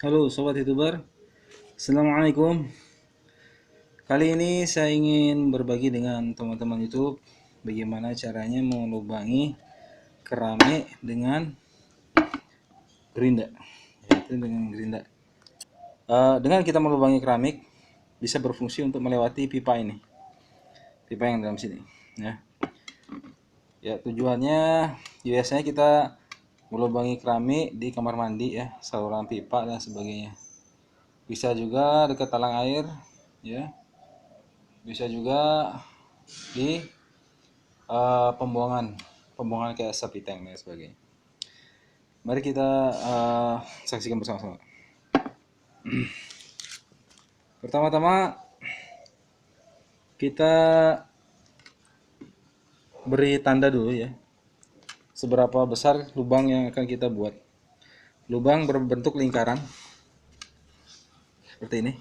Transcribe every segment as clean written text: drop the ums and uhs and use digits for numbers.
Halo sobat YouTuber, Assalamualaikum. Kali ini saya ingin berbagi dengan teman-teman YouTube bagaimana caranya melubangi keramik dengan gerinda. Dengan kita melubangi keramik bisa berfungsi untuk melewati pipa ini, pipa yang dalam sini. Ya tujuannya biasanya kita melubangi keramik di kamar mandi ya, saluran pipa dan sebagainya. Bisa juga dekat talang air ya, bisa juga di pembuangan kayak sapi tank dan sebagainya. Mari kita saksikan bersama-sama. Pertama-tama kita beri tanda dulu ya, seberapa besar lubang yang akan kita buat. Lubang berbentuk lingkaran seperti ini.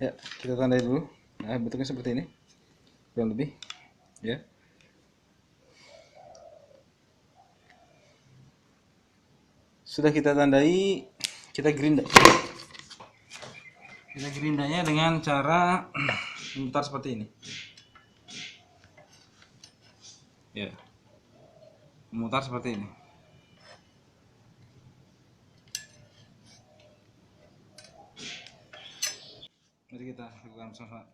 Ya, kita tandai dulu. Nah, bentuknya seperti ini, kurang lebih ya. Sudah kita tandai, kita gerinda. Kita gerindanya dengan cara memutar seperti ini. Ya, memutar seperti ini. Mari kita lakukan bersama-sama.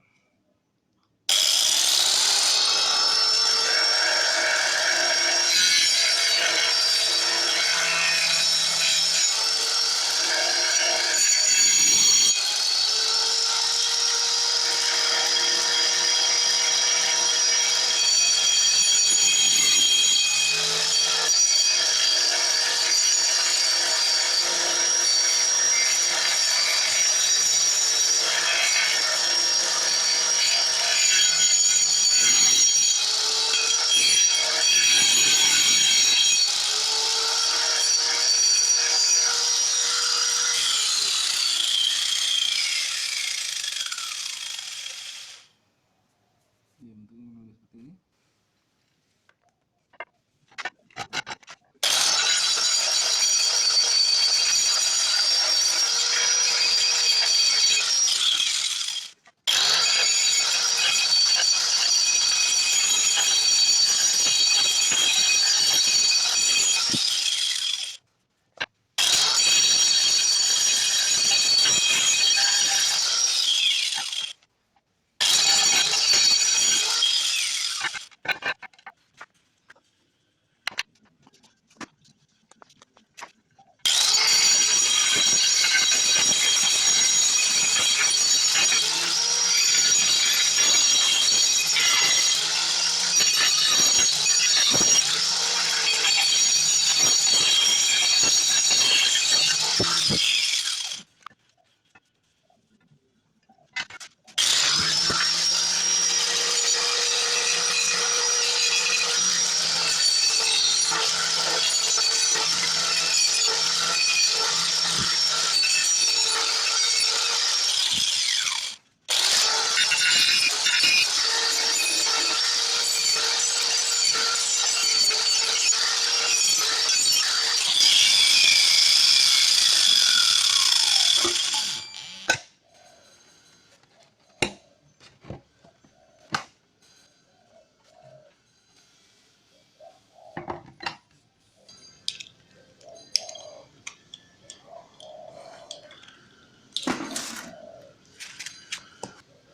Bentuknya seperti ini.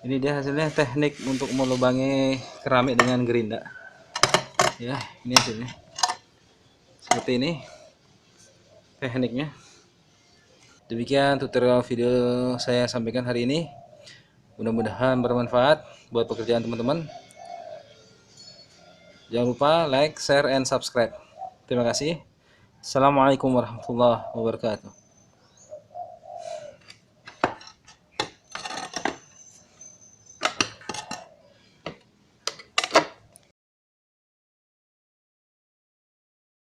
Ini dia hasilnya, teknik untuk melubangi keramik dengan gerinda. Ya, ini hasilnya. Seperti ini tekniknya. Demikian tutorial video saya sampaikan hari ini. Mudah-mudahan bermanfaat buat pekerjaan teman-teman. Jangan lupa like, share, and subscribe. Terima kasih. Assalamualaikum warahmatullahi wabarakatuh.